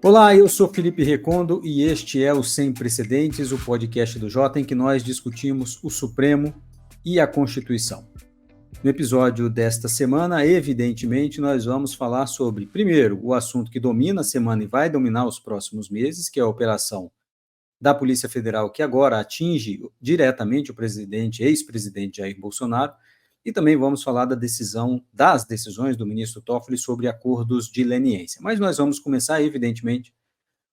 Olá, eu sou Felipe Recondo e este é o Sem Precedentes, o podcast do Jota, em que nós discutimos o Supremo e a Constituição. No episódio desta semana, evidentemente, nós vamos falar sobre, primeiro, o assunto que domina a semana e vai dominar os próximos meses, que é a operação da Polícia Federal, que agora atinge diretamente o ex-presidente Jair Bolsonaro, e também vamos falar das decisões do ministro Toffoli sobre acordos de leniência. Mas nós vamos começar, evidentemente,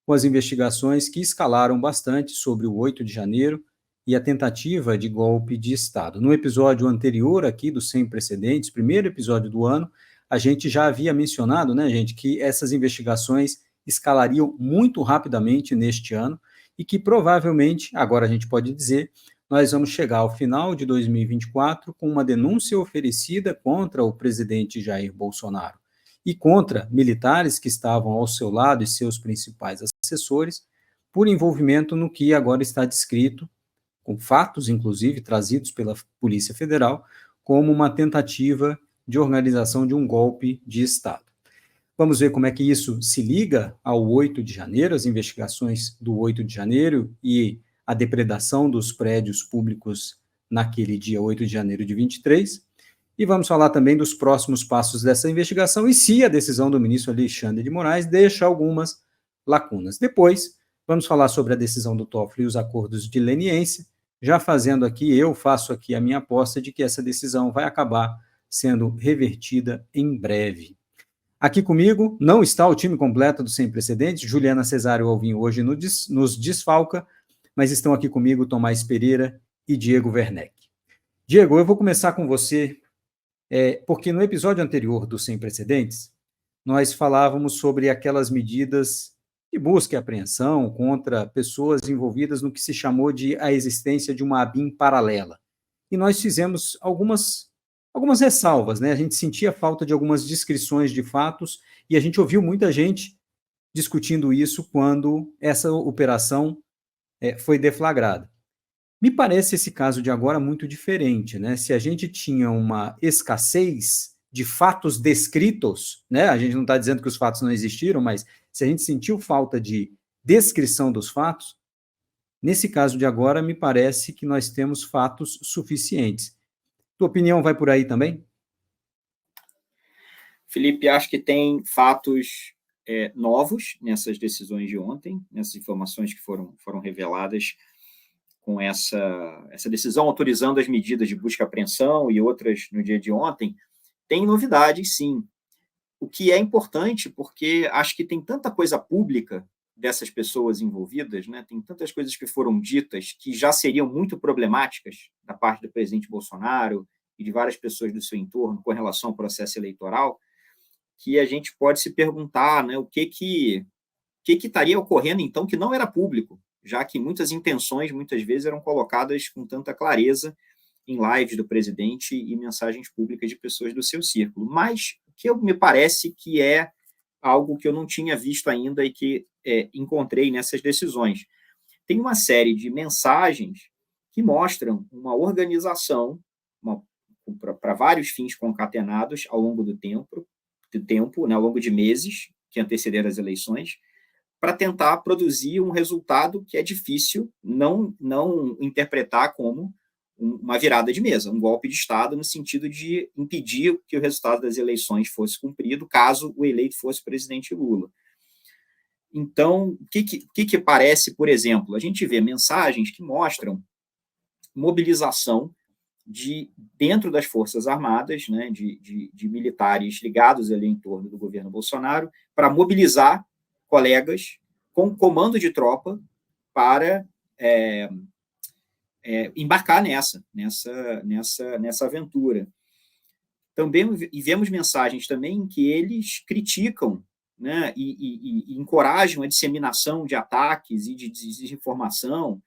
com as investigações que escalaram bastante sobre o 8 de janeiro e a tentativa de golpe de Estado. No episódio anterior aqui do Sem Precedentes, primeiro episódio do ano, a gente já havia mencionado, né, gente, que essas investigações escalariam muito rapidamente neste ano e que provavelmente, agora a gente pode dizer, nós vamos chegar ao final de 2024 com uma denúncia oferecida contra o presidente Jair Bolsonaro e contra militares que estavam ao seu lado e seus principais assessores, por envolvimento no que agora está descrito, com fatos, inclusive, trazidos pela Polícia Federal, como uma tentativa de organização de um golpe de Estado. Vamos ver como é que isso se liga ao 8 de janeiro, as investigações do 8 de janeiro e a depredação dos prédios públicos naquele dia 8 de janeiro de 23. E vamos falar também dos próximos passos dessa investigação e se a decisão do ministro Alexandre de Moraes deixa algumas lacunas. Depois, vamos falar sobre a decisão do Toffoli e os acordos de leniência, já fazendo aqui, eu faço aqui a minha aposta de que essa decisão vai acabar sendo revertida em breve. Aqui comigo não está o time completo do Sem Precedentes, Juliana Cesário Alvim hoje nos desfalca, mas estão aqui comigo Tomás Pereira e Diego Werneck. Diego, eu vou começar com você, porque no episódio anterior do Sem Precedentes, nós falávamos sobre aquelas medidas de busca e apreensão contra pessoas envolvidas no que se chamou de a existência de uma ABIN paralela. E nós fizemos algumas ressalvas, né? A gente sentia falta de algumas descrições de fatos e a gente ouviu muita gente discutindo isso quando essa operação foi deflagrada. Me parece esse caso de agora muito diferente, né? Se a gente tinha uma escassez de fatos descritos, né? A gente não está dizendo que os fatos não existiram, mas se a gente sentiu falta de descrição dos fatos, nesse caso de agora, me parece que nós temos fatos suficientes. Tua opinião vai por aí também? Felipe, acho que tem fatos novos nessas decisões de ontem, nessas informações que foram reveladas com essa decisão autorizando as medidas de busca e apreensão e outras no dia de ontem. Tem novidades, sim. O que é importante, porque acho que tem tanta coisa pública dessas pessoas envolvidas, né? Tem tantas coisas que foram ditas que já seriam muito problemáticas da parte do presidente Bolsonaro e de várias pessoas do seu entorno com relação ao processo eleitoral, que a gente pode se perguntar, né, o que estaria ocorrendo, então, que não era público, já que muitas intenções, muitas vezes, eram colocadas com tanta clareza em lives do presidente e mensagens públicas de pessoas do seu círculo. Mas o que me parece que é algo que eu não tinha visto ainda e que encontrei nessas decisões. Tem uma série de mensagens que mostram uma organização para vários fins concatenados ao longo do tempo, né, ao longo de meses que antecederam as eleições, para tentar produzir um resultado que é difícil não interpretar como uma virada de mesa, um golpe de Estado, no sentido de impedir que o resultado das eleições fosse cumprido, caso o eleito fosse o presidente Lula. Então, o que parece, por exemplo? A gente vê mensagens que mostram mobilização dentro das Forças Armadas, né, de militares ligados ali em torno do governo Bolsonaro, para mobilizar colegas com comando de tropa para embarcar nessa aventura. Também vemos mensagens também em que eles criticam, né, e encorajam a disseminação de ataques e de desinformação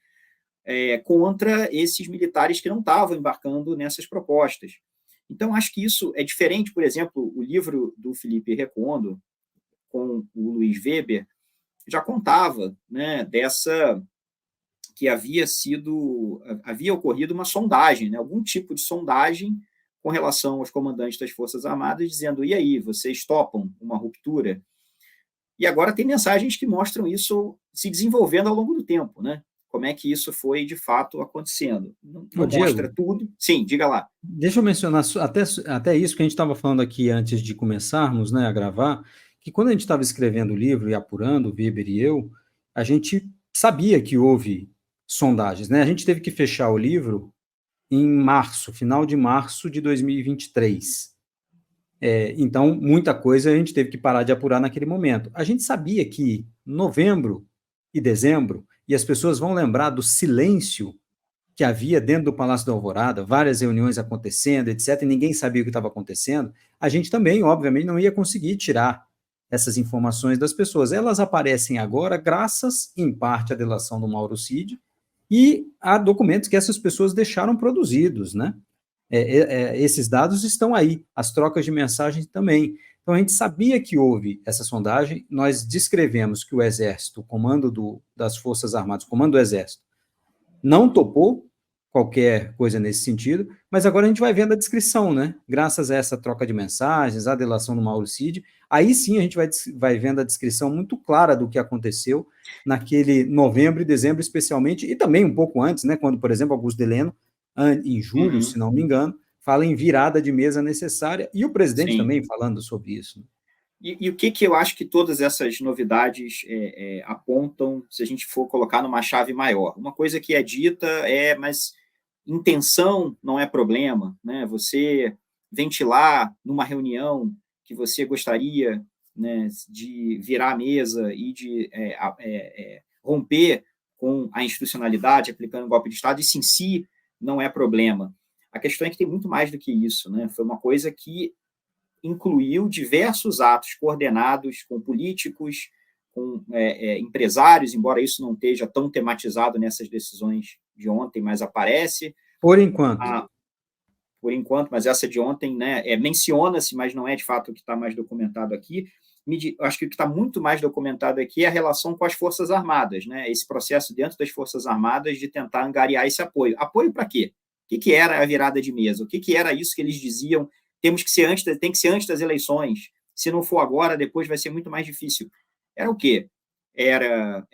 contra esses militares que não estavam embarcando nessas propostas. Então, acho que isso é diferente, por exemplo, o livro do Felipe Recondo, com o Luiz Weber, já contava, né, que havia ocorrido uma sondagem, né, algum tipo de sondagem com relação aos comandantes das Forças Armadas, dizendo, e aí, vocês topam uma ruptura? E agora tem mensagens que mostram isso se desenvolvendo ao longo do tempo, né? Como é que isso foi, de fato, acontecendo. Não Diego, mostra tudo. Sim, diga lá. deixa eu mencionar até isso que a gente estava falando aqui antes de começarmos, né, a gravar, que quando a gente estava escrevendo o livro e apurando, o Weber e eu, a gente sabia que houve sondagens, né? A gente teve que fechar o livro em março, final de março de 2023. Então, muita coisa a gente teve que parar de apurar naquele momento. A gente sabia que novembro e dezembro, e as pessoas vão lembrar do silêncio que havia dentro do Palácio da Alvorada, várias reuniões acontecendo, etc., e ninguém sabia o que estava acontecendo, a gente também, obviamente, não ia conseguir tirar essas informações das pessoas. Elas aparecem agora graças, em parte, à delação do Mauro Cid e a documentos que essas pessoas deixaram produzidos, né? Esses dados estão aí, as trocas de mensagens também. Então, a gente sabia que houve essa sondagem, nós descrevemos que o Exército, o comando das Forças Armadas, o comando do Exército, não topou qualquer coisa nesse sentido, mas agora a gente vai vendo a descrição, né? Graças a essa troca de mensagens, a delação do Mauro Cid, aí sim a gente vai vendo a descrição muito clara do que aconteceu naquele novembro e dezembro, especialmente, e também um pouco antes, né? Quando, por exemplo, Augusto Heleno, em julho, se não me engano, fala em virada de mesa necessária, e o presidente Sim. também falando sobre isso. E o que eu acho que todas essas novidades apontam, se a gente for colocar numa chave maior? Uma coisa que é dita mas intenção não é problema, né? Você ventilar numa reunião que você gostaria, né, de virar a mesa e de romper com a institucionalidade, aplicando um golpe de Estado, isso em si não é problema. A questão é que tem muito mais do que isso, né? Foi uma coisa que incluiu diversos atos coordenados com políticos, com empresários, embora isso não esteja tão tematizado nessas decisões de ontem, mas aparece. Por enquanto. Por enquanto, mas essa de ontem, né, menciona-se, mas não é de fato o que está mais documentado aqui. Acho que o que está muito mais documentado aqui é a relação com as Forças Armadas, né? Esse processo dentro das Forças Armadas de tentar angariar esse apoio. Apoio para quê? O que era a virada de mesa? O que era isso que eles diziam? Tem que ser antes das eleições. Se não for agora, depois vai ser muito mais difícil. Era o quê? Era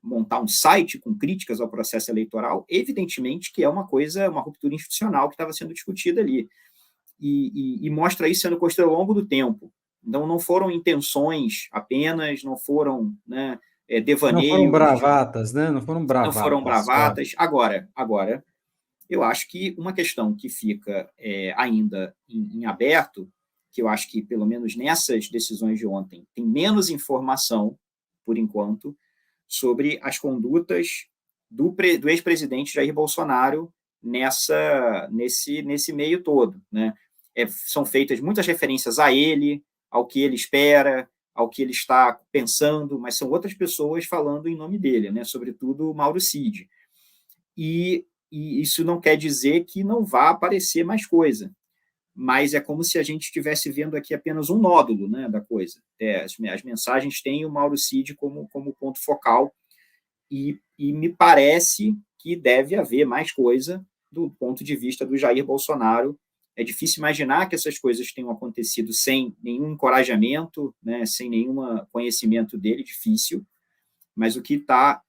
montar um site com críticas ao processo eleitoral? Evidentemente que é uma ruptura institucional que estava sendo discutida ali. E mostra isso sendo construído ao longo do tempo. Então, não foram intenções apenas, não foram, né, devaneios. Não foram bravatas, né? Não foram bravatas. Não foram bravatas. Claro. Agora, eu acho que uma questão que fica ainda em aberto, que eu acho que, pelo menos nessas decisões de ontem, tem menos informação, por enquanto, sobre as condutas do ex-presidente Jair Bolsonaro nesse meio todo, né? São feitas muitas referências a ele, ao que ele espera, ao que ele está pensando, mas são outras pessoas falando em nome dele, né? Sobretudo o Mauro Cid. E isso não quer dizer que não vá aparecer mais coisa, mas é como se a gente estivesse vendo aqui apenas um nódulo, né, da coisa. As mensagens têm o Mauro Cid como ponto focal, e me parece que deve haver mais coisa do ponto de vista do Jair Bolsonaro. É difícil imaginar que essas coisas tenham acontecido sem nenhum encorajamento, né, sem nenhum conhecimento dele, difícil, mas o que está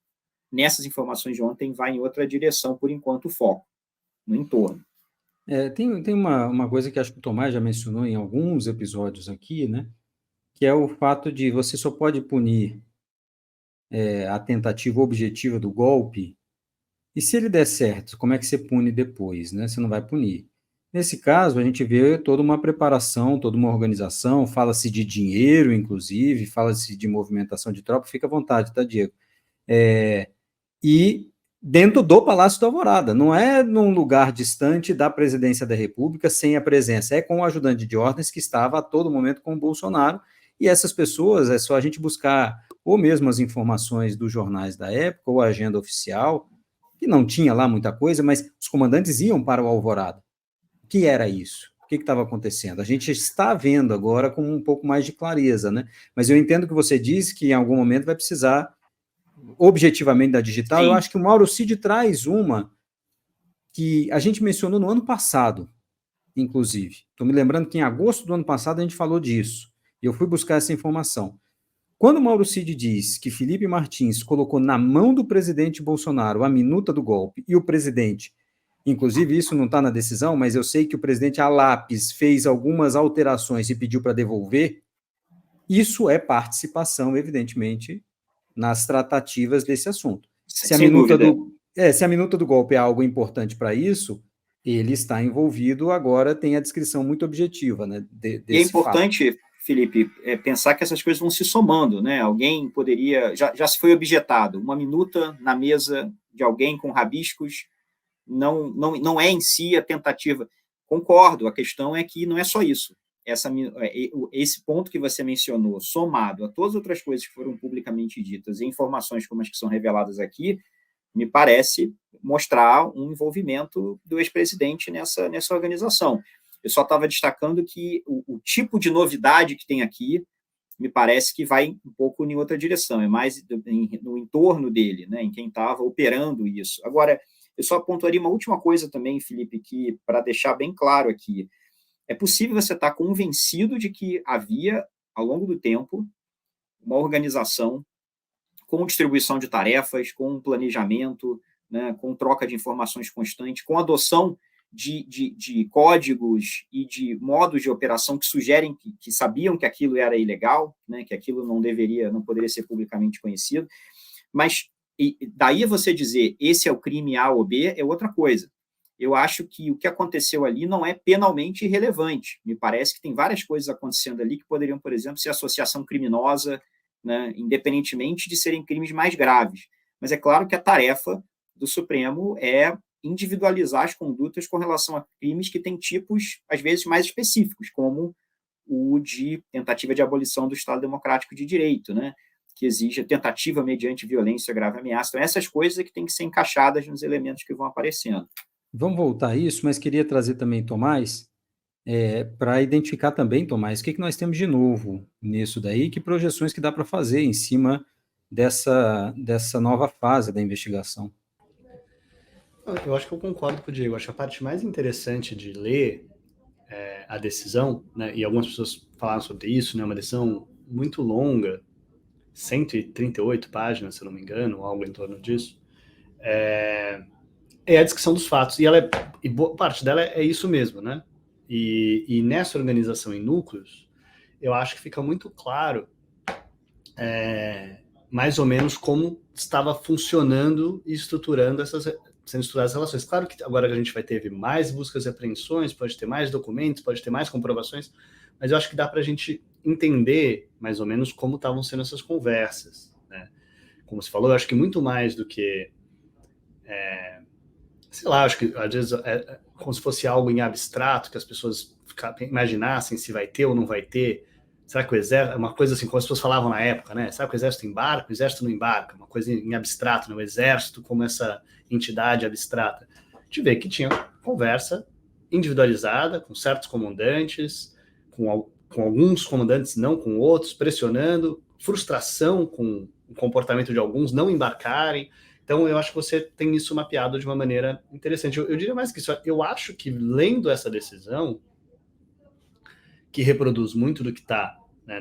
nessas informações de ontem vai em outra direção, por enquanto, o foco, no entorno. Tem uma coisa que acho que o Tomás já mencionou em alguns episódios aqui, né? Que é o fato de você só pode punir a tentativa objetiva do golpe, e se ele der certo, como é que você pune depois, né? Você não vai punir. Nesse caso, a gente vê toda uma preparação, toda uma organização, fala-se de dinheiro, inclusive, fala-se de movimentação de tropa, fica à vontade, tá, Diego? E dentro do Palácio da Alvorada, não é num lugar distante da presidência da República, sem a presença, é com o ajudante de ordens que estava a todo momento com o Bolsonaro, e essas pessoas, é só a gente buscar ou mesmo as informações dos jornais da época, ou a agenda oficial, que não tinha lá muita coisa, mas os comandantes iam para o Alvorada. O que era isso? O que estava acontecendo? A gente está vendo agora com um pouco mais de clareza, né? Mas eu entendo que você disse que em algum momento vai precisar objetivamente da digital. Sim. Eu acho que o Mauro Cid traz uma que a gente mencionou no ano passado, inclusive. Estou me lembrando que em agosto do ano passado a gente falou disso, e eu fui buscar essa informação. Quando Mauro Cid diz que Felipe Martins colocou na mão do presidente Bolsonaro a minuta do golpe e o presidente, inclusive isso não está na decisão, mas eu sei que o presidente a lápis fez algumas alterações e pediu para devolver, isso é participação, evidentemente, nas tratativas desse assunto. Se a minuta do golpe é algo importante para isso, ele está envolvido, agora tem a descrição muito objetiva, né, desse e é importante, fato. Felipe, pensar que essas coisas vão se somando, né? Alguém poderia, já se foi objetado, uma minuta na mesa de alguém com rabiscos não é em si a tentativa. Concordo, a questão é que não é só isso. Esse ponto que você mencionou, somado a todas as outras coisas que foram publicamente ditas e informações como as que são reveladas aqui, me parece mostrar um envolvimento do ex-presidente nessa organização. Eu só estava destacando que o tipo de novidade que tem aqui me parece que vai um pouco em outra direção, é mais no entorno dele, né, em quem estava operando isso. Agora, eu só pontuaria uma última coisa também, Felipe, que para deixar bem claro aqui, é possível você estar convencido de que havia, ao longo do tempo, uma organização com distribuição de tarefas, com planejamento, né, com troca de informações constante, com adoção de códigos e de modos de operação que sugerem que sabiam que aquilo era ilegal, né, que aquilo não poderia ser publicamente conhecido, mas daí você dizer esse é o crime A ou B é outra coisa. Eu acho que o que aconteceu ali não é penalmente irrelevante. Me parece que tem várias coisas acontecendo ali que poderiam, por exemplo, ser associação criminosa, né, independentemente de serem crimes mais graves. Mas é claro que a tarefa do Supremo é individualizar as condutas com relação a crimes que têm tipos, às vezes, mais específicos, como o de tentativa de abolição do Estado Democrático de Direito, né, que exige tentativa mediante violência, grave ameaça. Então, essas coisas é que têm que ser encaixadas nos elementos que vão aparecendo. Vamos voltar a isso, mas queria trazer também Tomás, para identificar também, Tomás, o que nós temos de novo nisso daí, que projeções que dá para fazer em cima dessa nova fase da investigação. Eu acho que eu concordo com o Diego. Acho que a parte mais interessante de ler a decisão, né, e algumas pessoas falaram sobre isso, né, uma decisão muito longa, 138 páginas, se não me engano, algo em torno disso, é a descrição dos fatos. E boa parte dela é isso mesmo, né? E nessa organização em núcleos, eu acho que fica muito claro mais ou menos como estava funcionando e sendo estruturadas as relações. Claro que agora a gente vai ter mais buscas e apreensões, pode ter mais documentos, pode ter mais comprovações, mas eu acho que dá para a gente entender mais ou menos como estavam sendo essas conversas, né? Como você falou, eu acho que muito mais do que sei lá, acho que às vezes é como se fosse algo em abstrato, que as pessoas imaginassem se vai ter ou não vai ter. Será que o exército, uma coisa assim, como as pessoas falavam na época, né? Será que o exército embarca? O exército não embarca? Uma coisa em abstrato, né? O exército como essa entidade abstrata. A gente vê que tinha conversa individualizada, com certos comandantes, com alguns comandantes, não com outros, pressionando, frustração com o comportamento de alguns não embarcarem. Então, eu acho que você tem isso mapeado de uma maneira interessante. Eu diria mais que isso. Eu acho que, lendo essa decisão, que reproduz muito do que está, né,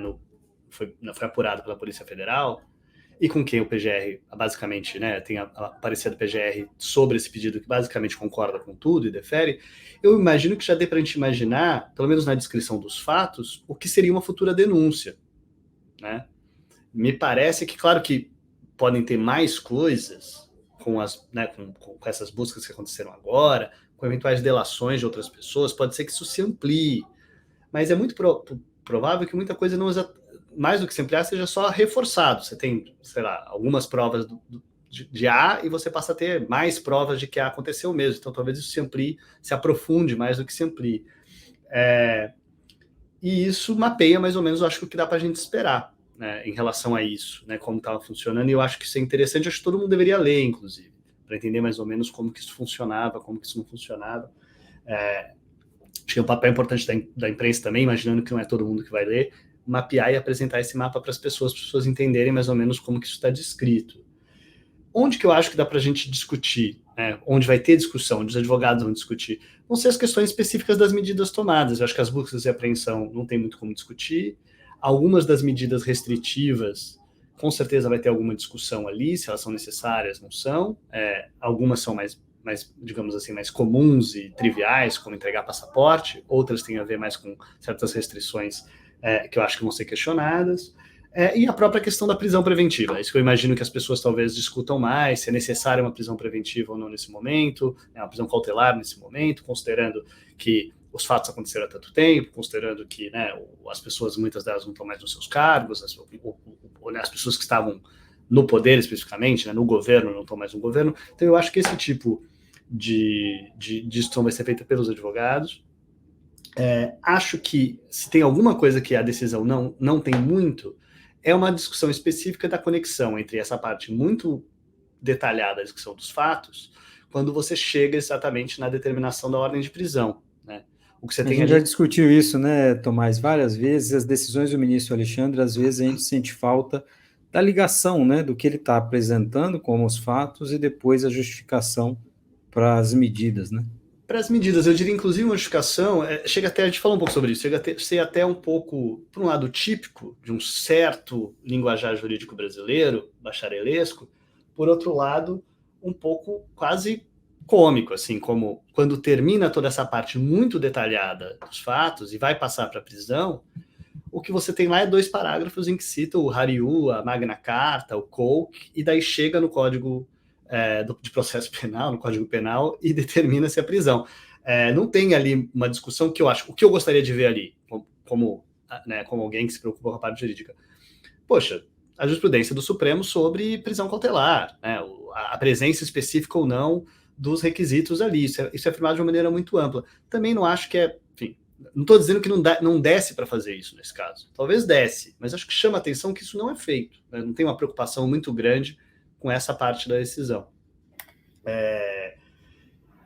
foi apurado pela Polícia Federal, e com quem o PGR, basicamente, né, tem a parecer do PGR sobre esse pedido, que basicamente concorda com tudo e defere, eu imagino que já dê para a gente imaginar, pelo menos na descrição dos fatos, o que seria uma futura denúncia, né? Me parece que, claro que podem ter mais coisas com essas buscas que aconteceram agora, com eventuais delações de outras pessoas, pode ser que isso se amplie, mas é muito provável que muita coisa não mais do que se ampliar seja só reforçado. Você tem, sei lá, algumas provas de A e você passa a ter mais provas de que A aconteceu mesmo, então talvez isso se amplie, se aprofunde mais do que se amplie. E isso mapeia mais ou menos, eu acho, o que dá para a gente esperar, né, em relação a isso, né, como estava funcionando, e eu acho que isso é interessante, acho que todo mundo deveria ler, inclusive, para entender mais ou menos como que isso funcionava, como que isso não funcionava. Acho que é um papel importante da imprensa também, imaginando que não é todo mundo que vai ler, mapear e apresentar esse mapa para as pessoas entenderem mais ou menos como que isso está descrito. Onde que eu acho que dá para a gente discutir, né, onde vai ter discussão, onde os advogados vão discutir, vão ser as questões específicas das medidas tomadas. Eu acho que as buscas e apreensão não tem muito como discutir. Algumas das medidas restritivas, com certeza vai ter alguma discussão ali, se elas são necessárias, não são. Algumas são mais, digamos assim, mais comuns e triviais, como entregar passaporte, outras têm a ver mais com certas restrições que eu acho que vão ser questionadas. E a própria questão da prisão preventiva, isso que eu imagino que as pessoas talvez discutam mais, se é necessária uma prisão preventiva ou não nesse momento, uma prisão cautelar nesse momento, considerando que os fatos aconteceram há tanto tempo, considerando que, né, as pessoas, muitas delas não estão mais nos seus cargos, as pessoas que estavam no poder especificamente, né, no governo, não estão mais no governo. Então eu acho que esse tipo de discussão vai ser feita pelos advogados. Acho que se tem alguma coisa que a decisão não tem muito, é uma discussão específica da conexão entre essa parte muito detalhada da discussão dos fatos, quando você chega exatamente na determinação da ordem de prisão, né? O que você tem a gente já discutiu isso, né, Tomás, várias vezes. As decisões do ministro Alexandre, às vezes a gente sente falta da ligação, né, do que ele está apresentando como os fatos e depois a justificação para as medidas, né? Para as medidas, eu diria, inclusive, uma justificação, chega até, a gente falou um pouco sobre isso, chega a ser até um pouco, por um lado, típico de um certo linguajar jurídico brasileiro, bacharelesco, por outro lado, um pouco quase cômico, assim, como quando termina toda essa parte muito detalhada dos fatos e vai passar para a prisão, o que você tem lá é 2 parágrafos em que cita o Hariu, a Magna Carta, o Coke, e daí chega no Código de Processo Penal, no Código Penal, e determina-se a prisão. Não tem ali uma discussão que eu acho, o que eu gostaria de ver ali, como alguém que se preocupa com a parte jurídica. Poxa, a jurisprudência do Supremo sobre prisão cautelar, né, a presença específica ou não dos requisitos ali, isso é afirmado de uma maneira muito ampla. Também não acho que enfim, não estou dizendo que não desce para fazer isso nesse caso, talvez desce, mas acho que chama a atenção que isso não é feito, né? Não tem uma preocupação muito grande com essa parte da decisão.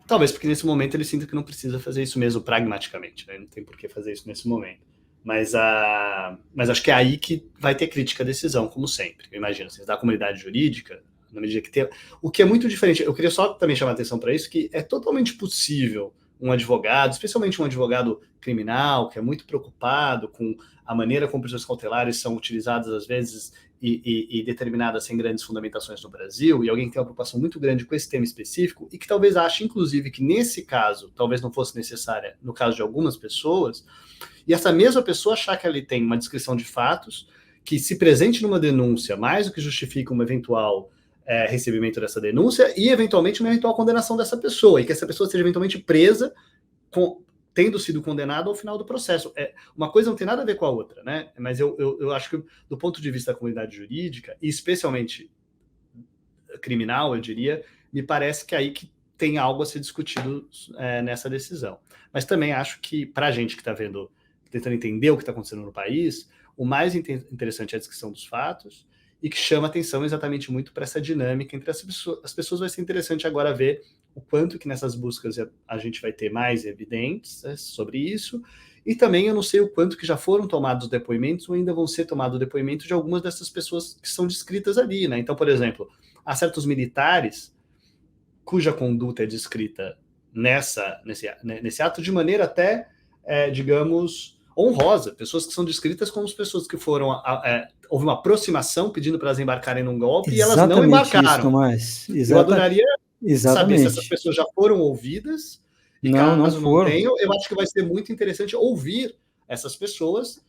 Talvez porque nesse momento ele sinta que não precisa fazer isso mesmo pragmaticamente, né? Não tem por que fazer isso nesse momento. Mas acho que é aí que vai ter crítica à decisão, como sempre. Eu imagino, da comunidade jurídica, na medida que tem... O que é muito diferente, eu queria só também chamar a atenção para isso, que é totalmente possível um advogado, especialmente um advogado criminal, que é muito preocupado com a maneira como prisões cautelares são utilizadas às vezes e determinadas sem grandes fundamentações no Brasil, e alguém que tem uma preocupação muito grande com esse tema específico, e que talvez ache, inclusive, que nesse caso, talvez não fosse necessária no caso de algumas pessoas, e essa mesma pessoa achar que ele tem uma descrição de fatos que se presente numa denúncia mais do que justifica uma eventual recebimento dessa denúncia e, eventualmente, uma eventual condenação dessa pessoa, e que essa pessoa seja eventualmente presa tendo sido condenado ao final do processo. Uma coisa não tem nada a ver com a outra, né? Mas eu acho que, do ponto de vista da comunidade jurídica, e especialmente criminal, eu diria, me parece que é aí que tem algo a ser discutido nessa decisão. Mas também acho que, para a gente que está tentando entender o que está acontecendo no país, o mais interessante é a descrição dos fatos, e que chama atenção exatamente muito para essa dinâmica entre as pessoas. Vai ser interessante agora ver o quanto que nessas buscas a gente vai ter mais evidentes sobre isso, e também eu não sei o quanto que já foram tomados depoimentos ou ainda vão ser tomados depoimentos de algumas dessas pessoas que são descritas ali, né? Então, por exemplo, há certos militares cuja conduta é descrita nesse ato de maneira até, digamos, honrosa, pessoas que são descritas como as pessoas que foram... houve uma aproximação pedindo para elas embarcarem num golpe e elas não embarcaram. Eu adoraria saber se essas pessoas já foram ouvidas e caso não tenham, eu acho que vai ser muito interessante ouvir essas pessoas.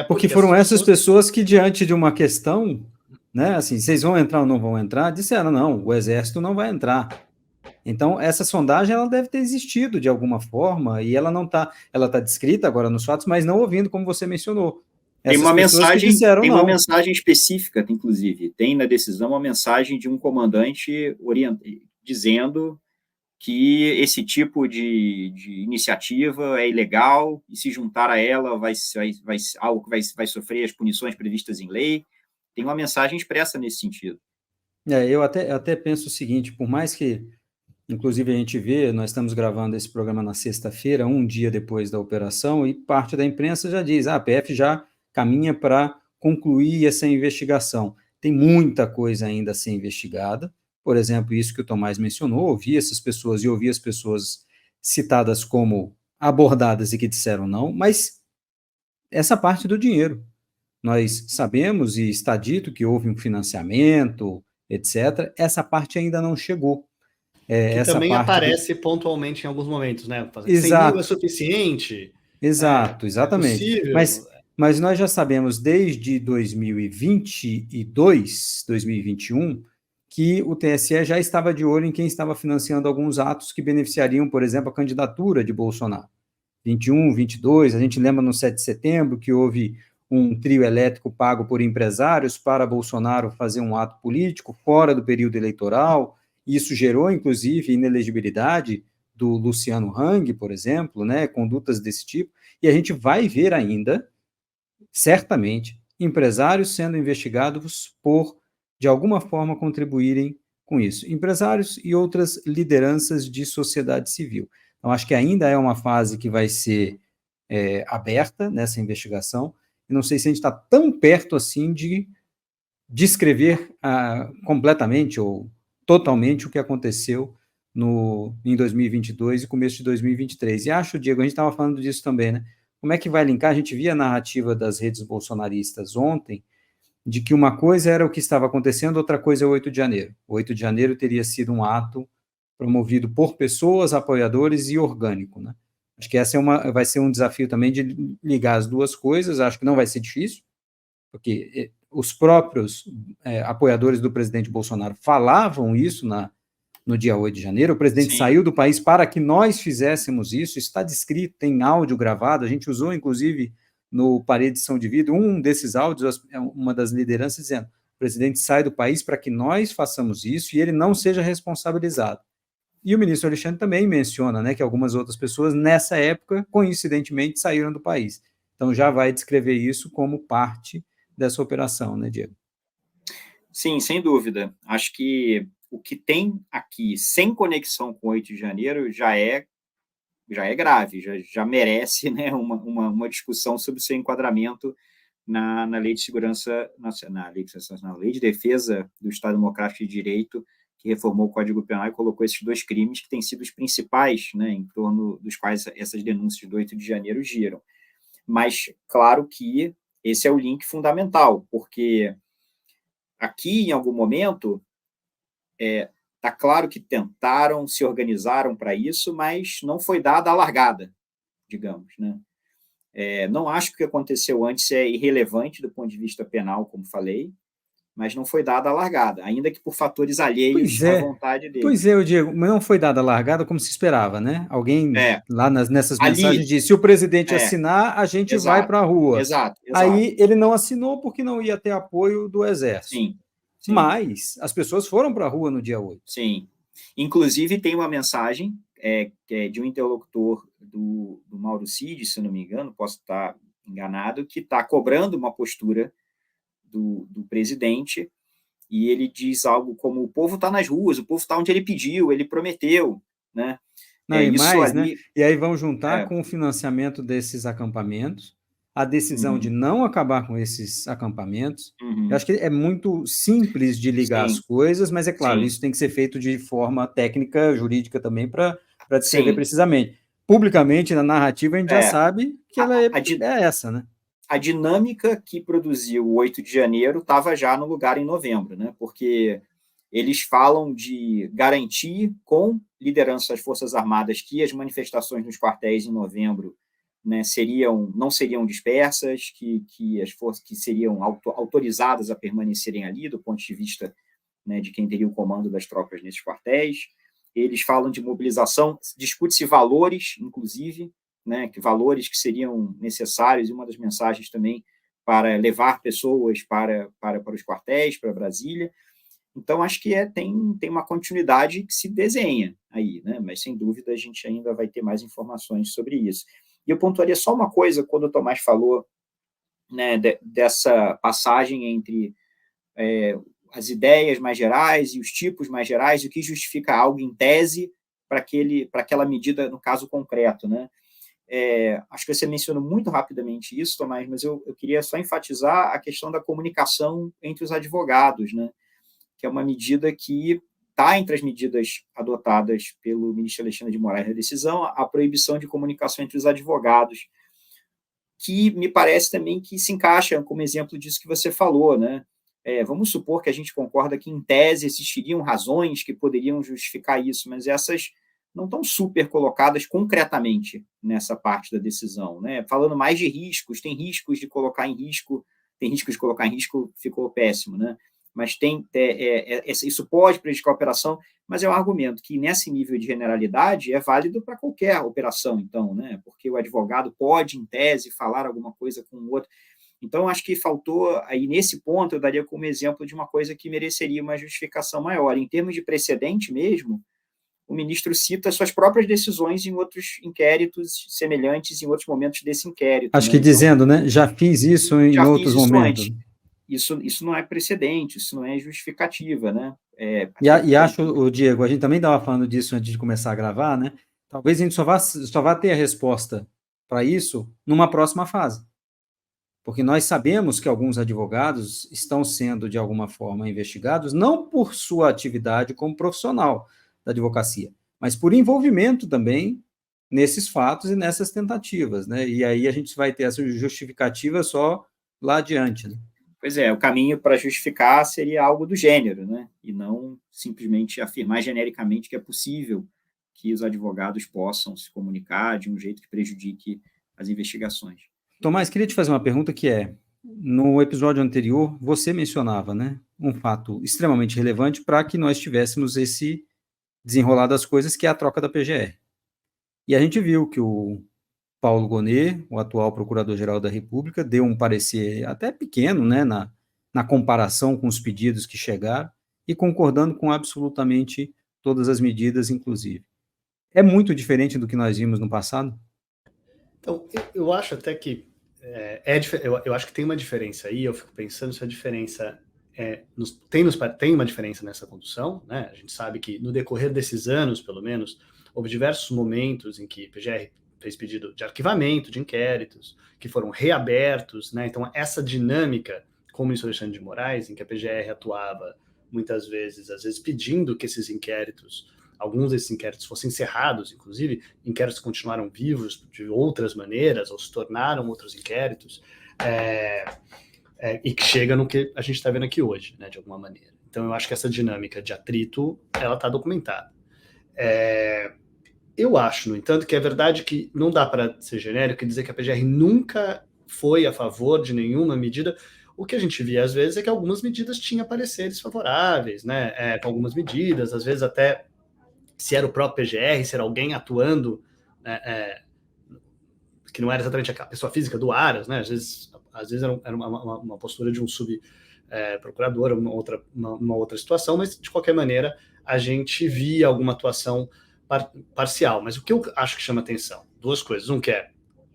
Porque foram essas pessoas que, diante de uma questão, né, assim, vocês vão entrar ou não vão entrar, disseram, não, o exército não vai entrar. Então, essa sondagem ela deve ter existido de alguma forma, e ela está descrita agora nos fatos, mas não ouvindo, como você mencionou. Tem uma mensagem específica, inclusive, tem na decisão uma mensagem de um comandante dizendo que esse tipo de iniciativa é ilegal e se juntar a ela vai sofrer as punições previstas em lei. Tem uma mensagem expressa nesse sentido. Eu até penso o seguinte, por mais que, inclusive, a gente vê, nós estamos gravando esse programa na sexta-feira, um dia depois da operação, e parte da imprensa já diz, a PF já caminha para concluir essa investigação. Tem muita coisa ainda a ser investigada, por exemplo, isso que o Tomás mencionou, ouvir essas pessoas e ouvir as pessoas citadas como abordadas e que disseram não, mas essa parte do dinheiro. nós sabemos e está dito que houve um financiamento, etc. Essa parte ainda não chegou. Que essa também parte aparece pontualmente em alguns momentos, né? 100 mil é Exato, suficiente? É exatamente. possível? Mas nós já sabemos desde 2022, 2021, que o TSE já estava de olho em quem estava financiando alguns atos que beneficiariam, por exemplo, a candidatura de Bolsonaro. 21, 22, a gente lembra no 7 de setembro que houve um trio elétrico pago por empresários para Bolsonaro fazer um ato político fora do período eleitoral. Isso gerou, inclusive, inelegibilidade do Luciano Hang, por exemplo, né, condutas desse tipo, e a gente vai ver ainda, certamente, empresários sendo investigados por, de alguma forma, contribuírem com isso. Empresários e outras lideranças de sociedade civil. Então, acho que ainda é uma fase que vai ser aberta nessa investigação. E não sei se a gente está tão perto assim de descrever completamente ou totalmente o que aconteceu em 2022 e começo de 2023. E acho, Diego, a gente estava falando disso também, né? Como é que vai linkar? A gente via a narrativa das redes bolsonaristas ontem, de que uma coisa era o que estava acontecendo, outra coisa é o 8 de janeiro. O 8 de janeiro teria sido um ato promovido por pessoas, apoiadores e orgânico, né? Acho que vai ser um desafio também de ligar as duas coisas, acho que não vai ser difícil, porque os próprios apoiadores do presidente Bolsonaro falavam isso no dia 8 de janeiro, o presidente Sim. saiu do país para que nós fizéssemos isso, está descrito, tem áudio gravado, a gente usou, inclusive, no Parede São de Vidro, um desses áudios, uma das lideranças dizendo, o presidente sai do país para que nós façamos isso e ele não seja responsabilizado. E o ministro Alexandre também menciona, né, que algumas outras pessoas, nessa época, coincidentemente, saíram do país. Então, já vai descrever isso como parte dessa operação, né, Diego? Sim, sem dúvida. Acho que o que tem aqui, sem conexão com o 8 de janeiro, já é grave, já merece, né, uma discussão sobre o seu enquadramento na Lei de Segurança Nacional, na Lei de Defesa do Estado Democrático de Direito, que reformou o Código Penal e colocou esses dois crimes que têm sido os principais, né, em torno dos quais essas denúncias do 8 de janeiro giram. Mas, claro que esse é o link fundamental, porque aqui, em algum momento, está claro que tentaram, se organizaram para isso, mas não foi dada a largada, digamos, né? Não acho que o que aconteceu antes é irrelevante do ponto de vista penal, como falei, mas não foi dada a largada, ainda que por fatores alheios à vontade deles. Pois é, Diego, mas não foi dada a largada como se esperava, né? Alguém lá nessas mensagens Ali, disse, se o presidente assinar, a gente vai exato, para a rua. exato. Aí ele não assinou porque não ia ter apoio do Exército. Sim. Mas as pessoas foram para a rua no dia 8. Sim. Inclusive, tem uma mensagem que é de um interlocutor do Mauro Cid, se eu não me engano, posso estar enganado, que está cobrando uma postura do presidente, e ele diz algo como: o povo está nas ruas, o povo está onde ele pediu, ele prometeu, né? Não, e Isso mais, né? ali. E aí vão juntar com o financiamento desses acampamentos, a decisão de não acabar com esses acampamentos. Eu acho que é muito simples de ligar as coisas, mas é claro, isso tem que ser feito de forma técnica, jurídica também, para descrever precisamente. Publicamente, na narrativa, a gente já sabe que ela é essa, né? A dinâmica que produziu o 8 de janeiro estava já no lugar em novembro, né? Porque eles falam de garantir com liderança das Forças Armadas que as manifestações nos quartéis em novembro, né, não seriam dispersas, que as forças que seriam autorizadas a permanecerem ali, do ponto de vista, né, de quem teria o comando das tropas nesses quartéis. Eles falam de mobilização, discute-se valores, inclusive, né, valores que seriam necessários, e uma das mensagens também para levar pessoas para os quartéis, para Brasília. Então, acho que tem uma continuidade que se desenha aí, né? Mas, sem dúvida, a gente ainda vai ter mais informações sobre isso. E eu pontuaria só uma coisa, quando o Tomás falou, né, dessa passagem entre as ideias mais gerais e os tipos mais gerais, o que justifica algo em tese para aquela medida, no caso concreto, né? Acho que você mencionou muito rapidamente isso, Tomás, mas eu queria só enfatizar a questão da comunicação entre os advogados, né? Que é uma medida que está entre as medidas adotadas pelo ministro Alexandre de Moraes na decisão, a proibição de comunicação entre os advogados. que me parece também que se encaixa como exemplo disso que você falou, né? Vamos supor que a gente concorda que, em tese, existiriam razões que poderiam justificar isso, mas essas não estão super colocadas concretamente nessa parte da decisão, né? Falando mais de riscos, tem riscos de colocar em risco, ficou péssimo, né? Mas isso pode prejudicar a operação, mas é um argumento que, nesse nível de generalidade, é válido para qualquer operação, então, né? Porque o advogado pode, em tese, falar alguma coisa com o outro. Então, acho que faltou, aí nesse ponto, eu daria como exemplo de uma coisa que mereceria uma justificação maior. Em termos de precedente mesmo, o ministro cita suas próprias decisões em outros inquéritos semelhantes em outros momentos desse inquérito. Acho que dizendo, né? Já fiz isso em outros momentos. Isso não é precedente, isso não é justificativa, né? E acho, Diego, a gente também estava falando disso antes de começar a gravar, né? Talvez a gente só vá ter a resposta para isso numa próxima fase. Porque nós sabemos que alguns advogados estão sendo, de alguma forma, investigados, não por sua atividade como profissional da advocacia, mas por envolvimento também nesses fatos e nessas tentativas, né? E aí a gente vai ter essa justificativa só lá adiante, né? Pois é, o caminho para justificar seria algo do gênero, né? E não simplesmente afirmar genericamente que é possível que os advogados possam se comunicar de um jeito que prejudique as investigações. Tomás, queria te fazer uma pergunta que no episódio anterior, você mencionava, né, um fato extremamente relevante para que nós tivéssemos esse desenrolar das coisas, que é a troca da PGR. E a gente viu que o Paulo Gonet, o atual Procurador-Geral da República, deu um parecer até pequeno, né, na comparação com os pedidos que chegaram e concordando com absolutamente todas as medidas, inclusive. É muito diferente do que nós vimos no passado? Então, eu acho até que eu acho que tem uma diferença aí. Eu fico pensando se a diferença tem uma diferença nessa condução, né? A gente sabe que no decorrer desses anos, pelo menos, houve diversos momentos em que a PGR fez pedido de arquivamento de inquéritos que foram reabertos, né? Então, essa dinâmica com o ministro Alexandre de Moraes, em que a PGR atuava muitas vezes, às vezes pedindo que alguns desses inquéritos fossem encerrados, inclusive inquéritos que continuaram vivos de outras maneiras, ou se tornaram outros inquéritos, e que chega no que a gente está vendo aqui hoje, né, de alguma maneira. Então, eu acho que essa dinâmica de atrito, ela está documentada. Eu acho, no entanto, que é verdade que não dá para ser genérico e dizer que a PGR nunca foi a favor de nenhuma medida. O que a gente via, às vezes, é que algumas medidas tinham pareceres favoráveis, né, com algumas medidas, às vezes até se era o próprio PGR, se era alguém atuando, que não era exatamente a pessoa física do Aras, né? Às vezes era uma postura de um subprocurador, uma outra situação, mas, de qualquer maneira, a gente via alguma atuação parcial. Mas o que eu acho que chama atenção, duas coisas. Um que é,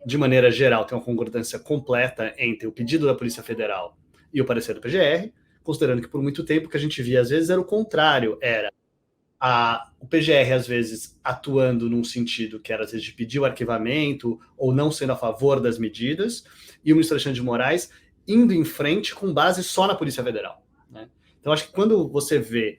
de maneira geral, tem uma concordância completa entre o pedido da Polícia Federal e o parecer do PGR, considerando que, por muito tempo, o que a gente via, às vezes, era o contrário, era o PGR, às vezes, atuando num sentido que era, às vezes, de pedir o arquivamento ou não sendo a favor das medidas, e o ministro Alexandre de Moraes indo em frente com base só na Polícia Federal, né? Então, acho que quando você vê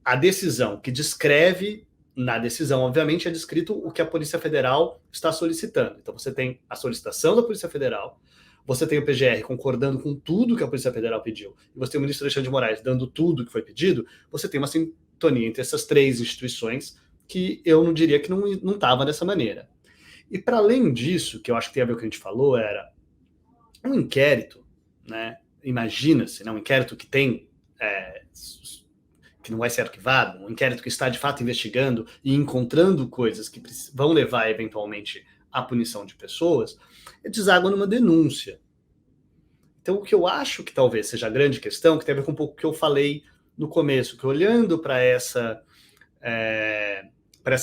a decisão que descreve, na decisão, obviamente, é descrito o que a Polícia Federal está solicitando. Então, você tem a solicitação da Polícia Federal, você tem o PGR concordando com tudo que a Polícia Federal pediu, e você tem o ministro Alexandre de Moraes dando tudo que foi pedido, você tem uma sintonia entre essas três instituições que eu não diria que não estava dessa maneira. E para além disso, que eu acho que tem a ver com o que a gente falou, era um inquérito, né? Imagina-se, né? Um inquérito que tem que não vai ser arquivado, um inquérito que está de fato investigando e encontrando coisas que vão levar eventualmente à punição de pessoas, deságua numa denúncia. Então, o que eu acho que talvez seja a grande questão, que tem a ver com um pouco o que eu falei no começo, que olhando para essa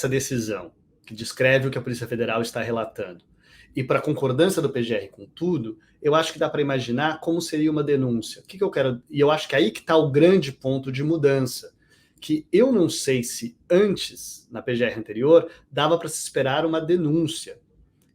decisão, que descreve o que a Polícia Federal está relatando, e para a concordância do PGR com tudo, eu acho que dá para imaginar como seria uma denúncia. O que eu quero? E eu acho que aí que está o grande ponto de mudança, que eu não sei se antes, na PGR anterior, dava para se esperar uma denúncia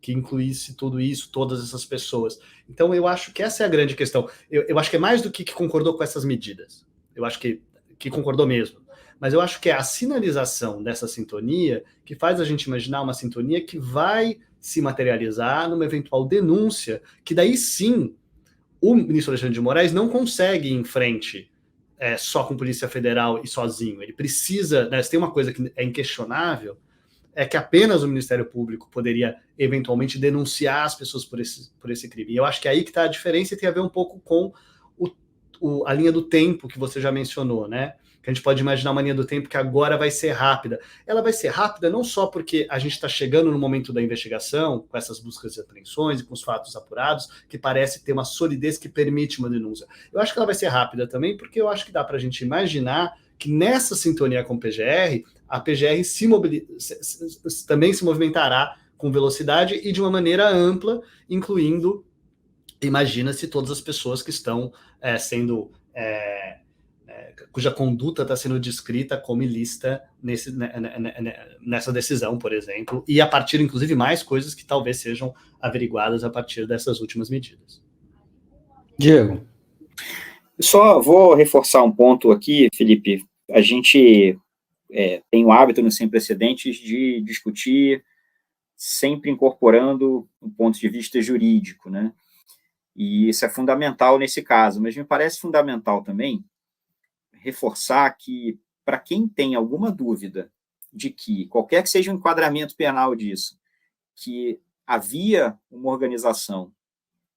que incluísse tudo isso, todas essas pessoas. Então, eu acho que essa é a grande questão. Eu acho que é mais do que concordou com essas medidas. Eu acho que concordou mesmo. Mas eu acho que é a sinalização dessa sintonia que faz a gente imaginar uma sintonia que vai se materializar numa eventual denúncia, que daí sim o ministro Alexandre de Moraes não consegue ir em frente só com Polícia Federal e sozinho. Ele precisa, né, se tem uma coisa que é inquestionável, é que apenas o Ministério Público poderia eventualmente denunciar as pessoas por esse crime. E eu acho que é aí que está a diferença e tem a ver um pouco com a linha do tempo que você já mencionou, né? Que a gente pode imaginar uma linha do tempo que agora vai ser rápida. Ela vai ser rápida não só porque a gente está chegando no momento da investigação, com essas buscas e apreensões e com os fatos apurados, que parece ter uma solidez que permite uma denúncia. Eu acho que ela vai ser rápida também, porque eu acho que dá para a gente imaginar que nessa sintonia com o PGR, a PGR também se movimentará com velocidade e de uma maneira ampla, incluindo, imagina-se, todas as pessoas que estão sendo... cuja conduta está sendo descrita como ilícita nessa decisão, por exemplo, e a partir, inclusive, mais coisas que talvez sejam averiguadas a partir dessas últimas medidas. Diego. Só vou reforçar um ponto aqui, Felipe. A gente tem o hábito no Sem Precedentes de discutir sempre incorporando um ponto de vista jurídico, né? E isso é fundamental nesse caso, mas me parece fundamental também reforçar que, para quem tem alguma dúvida de que, qualquer que seja o enquadramento penal disso, que havia uma organização,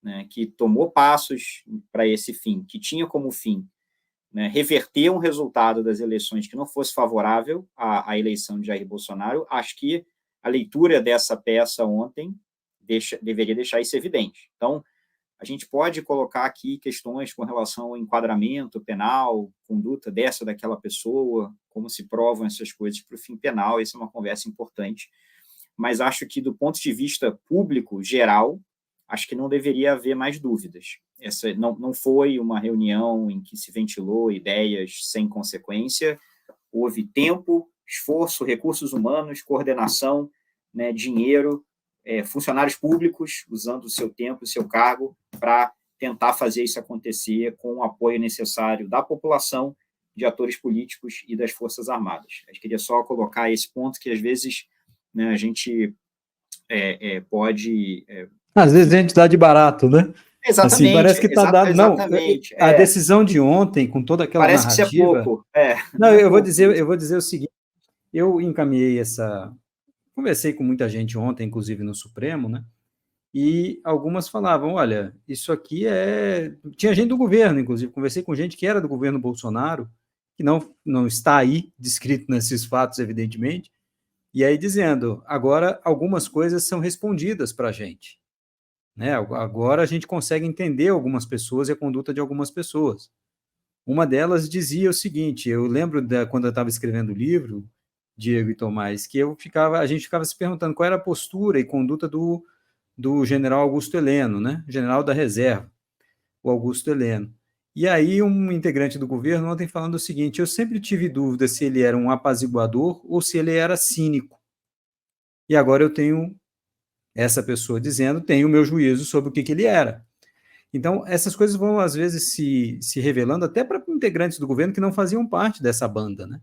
né, que tomou passos para esse fim, que tinha como fim, né, reverter um resultado das eleições que não fosse favorável à eleição de Jair Bolsonaro, acho que a leitura dessa peça ontem deveria deixar isso evidente. Então, a gente pode colocar aqui questões com relação ao enquadramento penal, conduta dessa ou daquela pessoa, como se provam essas coisas para o fim penal, essa é uma conversa importante, mas acho que do ponto de vista público, geral, acho que não deveria haver mais dúvidas. Essa não foi uma reunião em que se ventilou ideias sem consequência, houve tempo, esforço, recursos humanos, coordenação, né, dinheiro, funcionários públicos usando o seu tempo, o seu cargo, para tentar fazer isso acontecer com o apoio necessário da população, de atores políticos e das Forças Armadas. Eu queria só colocar esse ponto que, às vezes, né, a gente pode... Às vezes a gente dá de barato, né? Exatamente. Assim, parece que está dado... Não, a decisão de ontem, com toda aquela parece narrativa... que isso é pouco. Não, eu vou dizer o seguinte, eu encaminhei Conversei com muita gente ontem, inclusive no Supremo, né? E algumas falavam, olha, isso aqui Tinha gente do governo, inclusive, conversei com gente que era do governo Bolsonaro, que não está aí descrito nesses fatos, evidentemente, e aí dizendo, agora algumas coisas são respondidas para a gente, né? Agora a gente consegue entender algumas pessoas e a conduta de algumas pessoas. Uma delas dizia o seguinte, eu lembro quando eu estava escrevendo o livro, Diego e Tomás, que a gente ficava se perguntando qual era a postura e conduta do general Augusto Heleno, né? General da reserva, o Augusto Heleno. E aí um integrante do governo ontem falando o seguinte, eu sempre tive dúvida se ele era um apaziguador ou se ele era cínico. E agora eu tenho essa pessoa dizendo, tenho o meu juízo sobre o que ele era. Então, essas coisas vão, às vezes, se revelando até para integrantes do governo que não faziam parte dessa banda, né?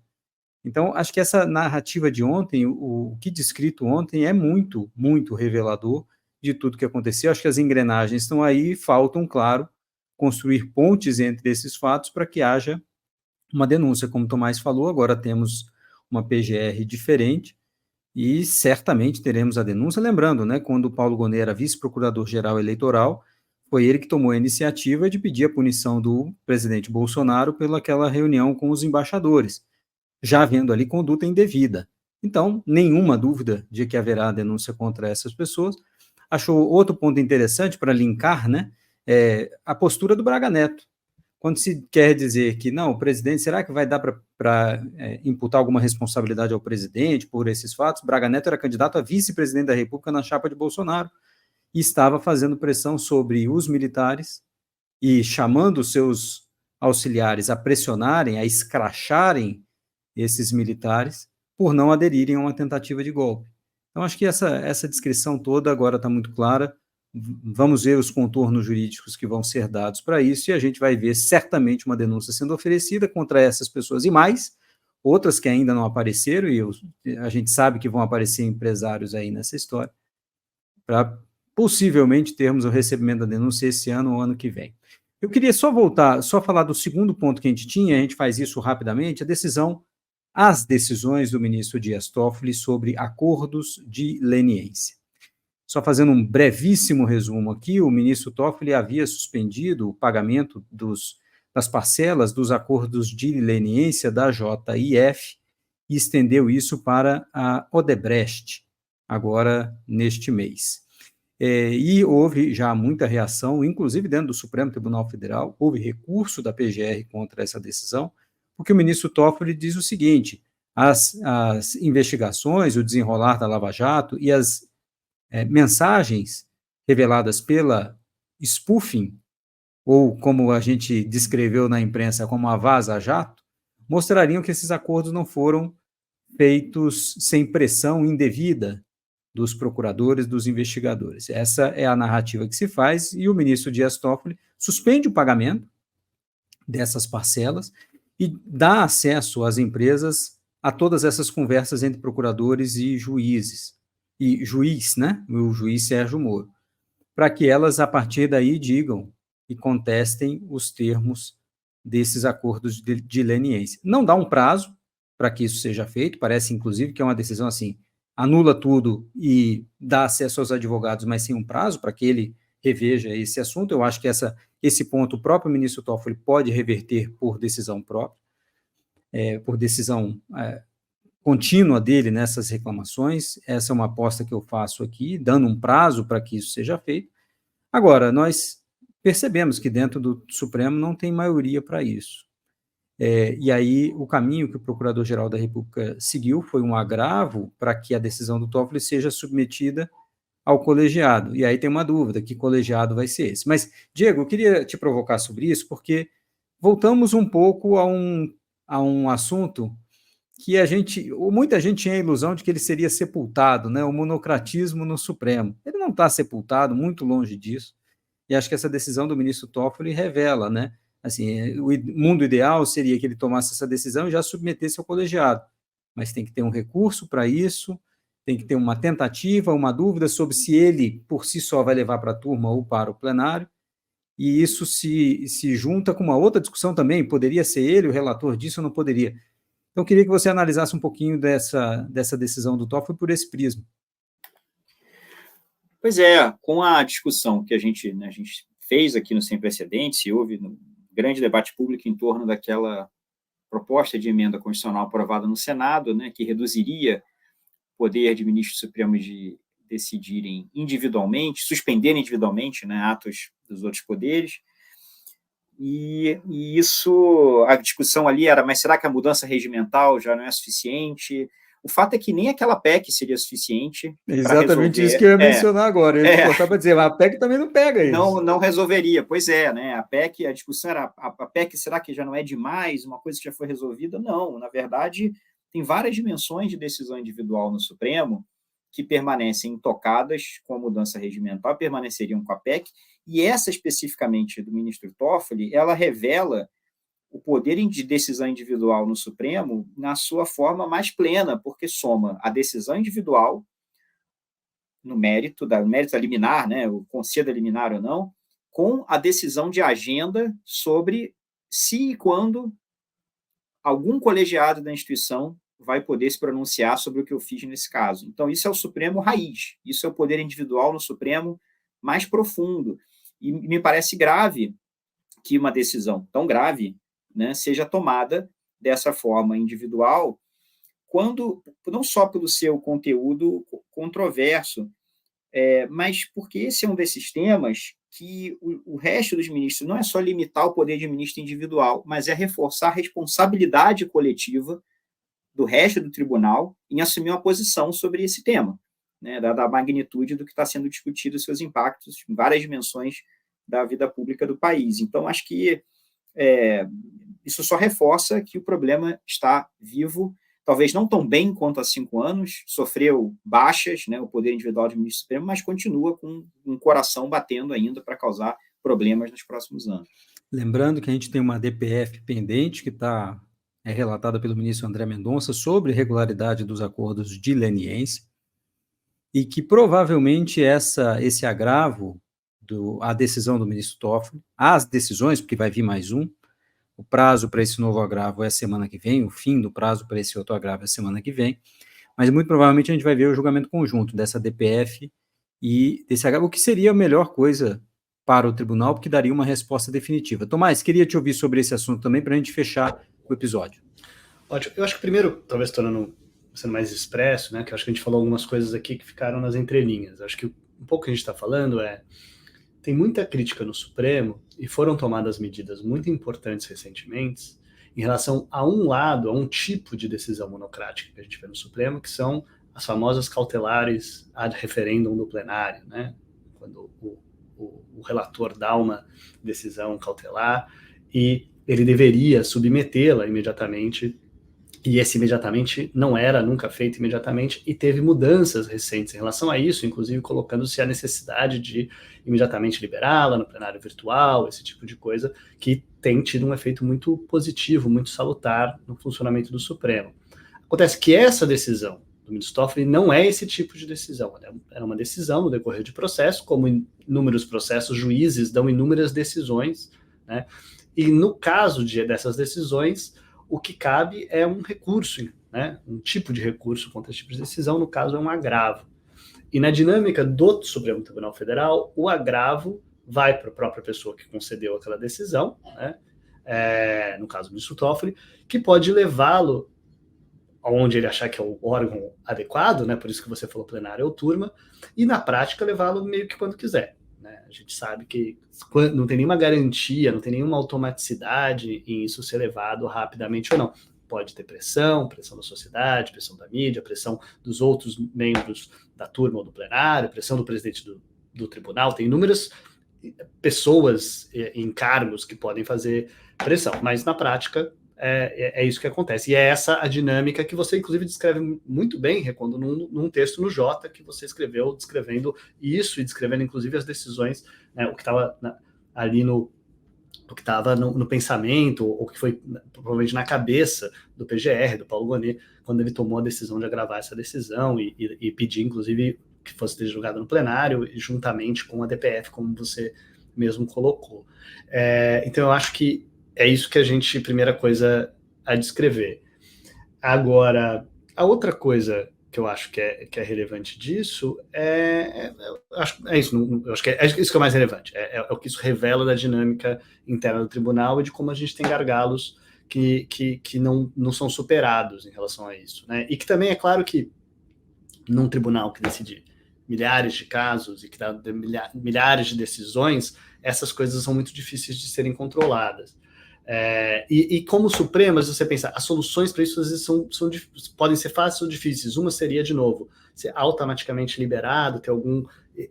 Então, acho que essa narrativa de ontem, o que descrito ontem, é muito, muito revelador de tudo que aconteceu. Acho que as engrenagens estão aí, faltam, claro, construir pontes entre esses fatos para que haja uma denúncia. Como o Tomás falou, agora temos uma PGR diferente e certamente teremos a denúncia. Lembrando, né, quando o Paulo Gonet era vice-procurador-geral eleitoral, foi ele que tomou a iniciativa de pedir a punição do presidente Bolsonaro pelaquela reunião com os embaixadores, já havendo ali conduta indevida. Então, nenhuma dúvida de que haverá denúncia contra essas pessoas. Achou outro ponto interessante para linkar, né, a postura do Braga Neto. Quando se quer dizer que, não, o presidente, será que vai dar para imputar alguma responsabilidade ao presidente por esses fatos? Braga Neto era candidato a vice-presidente da República na chapa de Bolsonaro e estava fazendo pressão sobre os militares e chamando os seus auxiliares a pressionarem, a escracharem esses militares por não aderirem a uma tentativa de golpe. Então, acho que essa descrição toda agora está muito clara. Vamos ver os contornos jurídicos que vão ser dados para isso e a gente vai ver certamente uma denúncia sendo oferecida contra essas pessoas e mais, outras que ainda não apareceram e a gente sabe que vão aparecer empresários aí nessa história. para possivelmente termos o recebimento da denúncia esse ano ou ano que vem. Eu queria só falar do segundo ponto que a gente faz isso rapidamente, as decisões do ministro Dias Toffoli sobre acordos de leniência. Só fazendo um brevíssimo resumo aqui, o ministro Toffoli havia suspendido o pagamento das parcelas dos acordos de leniência da JIF e estendeu isso para a Odebrecht, agora neste mês. E houve já muita reação, inclusive dentro do Supremo Tribunal Federal, houve recurso da PGR contra essa decisão, porque o ministro Toffoli diz o seguinte: as investigações, o desenrolar da Lava Jato e as mensagens reveladas pela spoofing, ou como a gente descreveu na imprensa como a vaza-jato, mostrariam que esses acordos não foram feitos sem pressão indevida dos procuradores, dos investigadores. Essa é a narrativa que se faz, e o ministro Dias Toffoli suspende o pagamento dessas parcelas e dá acesso às empresas a todas essas conversas entre procuradores e juízes, e né, o juiz Sérgio Moro, para que elas, a partir daí, digam e contestem os termos desses acordos de leniência. Não dá um prazo para que isso seja feito, parece, inclusive, que é uma decisão assim, anula tudo e dá acesso aos advogados, mas sem um prazo para que ele reveja esse assunto. Eu acho que esse ponto o próprio ministro Toffoli pode reverter por decisão própria, por decisão contínua dele nessas reclamações. Essa é uma aposta que eu faço aqui, dando um prazo para que isso seja feito. Agora, nós percebemos que dentro do Supremo não tem maioria para isso. E aí o caminho que o Procurador-Geral da República seguiu foi um agravo para que a decisão do Toffoli seja submetida ao colegiado. E aí tem uma dúvida, que colegiado vai ser esse? Mas, Diego, eu queria te provocar sobre isso, porque voltamos um pouco a um assunto que muita gente tinha a ilusão de que ele seria sepultado, né? O monocratismo no Supremo. Ele não está sepultado, muito longe disso, e acho que essa decisão do ministro Toffoli revela, né? Assim, o mundo ideal seria que ele tomasse essa decisão e já submetesse ao colegiado, mas tem que ter um recurso para isso, tem que ter uma tentativa, uma dúvida sobre se ele, por si só, vai levar para a turma ou para o plenário, e isso se junta com uma outra discussão também, poderia ser ele o relator disso ou não poderia. Então, eu queria que você analisasse um pouquinho dessa decisão do Toffoli por esse prisma. Pois é, com a discussão que a gente fez aqui no Sem Precedentes, e houve um grande debate público em torno daquela proposta de emenda constitucional aprovada no Senado, né, que reduziria o poder de ministros supremos de decidirem individualmente, suspenderem individualmente, né, atos dos outros poderes. E isso, a discussão ali era, mas será que a mudança regimental já não é suficiente? O fato é que nem aquela PEC seria suficiente. Exatamente isso que eu ia mencionar agora. Eu ia botar para dizer, mas a PEC também não pega isso. Não resolveria. Pois é, né? A PEC, a discussão era, a PEC, será que já não é demais? Uma coisa que já foi resolvida? Não. Na verdade, tem várias dimensões de decisão individual no Supremo que permanecem intocadas com a mudança regimental, permaneceriam com a PEC, e essa especificamente do ministro Toffoli, ela revela o poder de decisão individual no Supremo na sua forma mais plena, porque soma a decisão individual no mérito da liminar, né, o conceda liminar ou não, com a decisão de agenda sobre se e quando algum colegiado da instituição vai poder se pronunciar sobre o que eu fiz nesse caso. Então, isso é o Supremo raiz, isso é o poder individual no Supremo mais profundo. E me parece grave que uma decisão tão grave, né, seja tomada dessa forma individual, quando não só pelo seu conteúdo controverso, mas porque esse é um desses temas que o resto dos ministros não é só limitar o poder de ministro individual, mas é reforçar a responsabilidade coletiva do resto do tribunal em assumir uma posição sobre esse tema, né, da magnitude do que está sendo discutido, seus impactos em várias dimensões da vida pública do país. Então, acho que isso só reforça que o problema está vivo, talvez não tão bem quanto há 5 anos, sofreu baixas, né, o poder individual do ministro Supremo, mas continua com um coração batendo ainda para causar problemas nos próximos anos. Lembrando que a gente tem uma DPF pendente que é relatada pelo ministro André Mendonça sobre irregularidade dos acordos de leniência. e que provavelmente esse agravo, a decisão do ministro Toffoli, as decisões, porque vai vir mais um, o prazo para esse novo agravo é a semana que vem, o fim do prazo para esse outro agravo é a semana que vem, mas muito provavelmente a gente vai ver o julgamento conjunto dessa DPF e desse agravo, o que seria a melhor coisa para o tribunal, porque daria uma resposta definitiva. Tomás, queria te ouvir sobre esse assunto também, para a gente fechar o episódio. Ótimo. Eu acho que primeiro, talvez sendo mais expresso, né, que eu acho que a gente falou algumas coisas aqui que ficaram nas entrelinhas. Acho que um pouco que a gente está falando tem muita crítica no Supremo e foram tomadas medidas muito importantes recentemente em relação a um lado, a um tipo de decisão monocrática que a gente vê no Supremo, que são as famosas cautelares ad referendum do plenário, né? Quando o relator dá uma decisão cautelar e ele deveria submetê-la imediatamente, e esse imediatamente não era nunca feito imediatamente, e teve mudanças recentes em relação a isso, inclusive colocando-se a necessidade de imediatamente liberá-la no plenário virtual, esse tipo de coisa, que tem tido um efeito muito positivo, muito salutar no funcionamento do Supremo. Acontece que essa decisão do ministro Toffoli não é esse tipo de decisão, era uma decisão no decorrer de processo, como em inúmeros processos, juízes dão inúmeras decisões, né? E no caso dessas decisões, o que cabe é um recurso, né? Um tipo de recurso contra esse tipo de decisão, no caso é um agravo. E na dinâmica do Supremo Tribunal Federal, o agravo vai para a própria pessoa que concedeu aquela decisão, né? No caso do ministro Toffoli, que pode levá-lo aonde ele achar que é o órgão adequado, né? Por isso que você falou plenário ou turma, e na prática levá-lo meio que quando quiser. A gente sabe que não tem nenhuma garantia, não tem nenhuma automaticidade em isso ser levado rapidamente ou não. Pode ter pressão da sociedade, pressão da mídia, pressão dos outros membros da turma ou do plenário, pressão do presidente do tribunal. Tem inúmeras pessoas em cargos que podem fazer pressão, mas na prática é isso que acontece. E é essa a dinâmica que você, inclusive, descreve muito bem, Recondo, num texto no Jota que você escreveu, descrevendo isso e descrevendo, inclusive, as decisões, né, o que estava ali o que estava no pensamento, ou que foi provavelmente na cabeça do PGR, do Paulo Gonet, quando ele tomou a decisão de agravar essa decisão e pedir, inclusive, que fosse julgada no plenário, juntamente com a DPF, como você mesmo colocou. Então, eu acho que é isso que a gente, primeira coisa a descrever. Agora, a outra coisa que eu acho que é relevante disso é isso. Eu acho que é isso que é mais relevante. É o que isso revela da dinâmica interna do tribunal e de como a gente tem gargalos que não são superados em relação a isso, né? E que também é claro que num tribunal que decide milhares de casos e que dá milhares de decisões, essas coisas são muito difíceis de serem controladas. E como Supremas, você pensa, as soluções para isso às vezes podem ser fáceis ou difíceis. Uma seria, de novo, ser automaticamente liberado, ter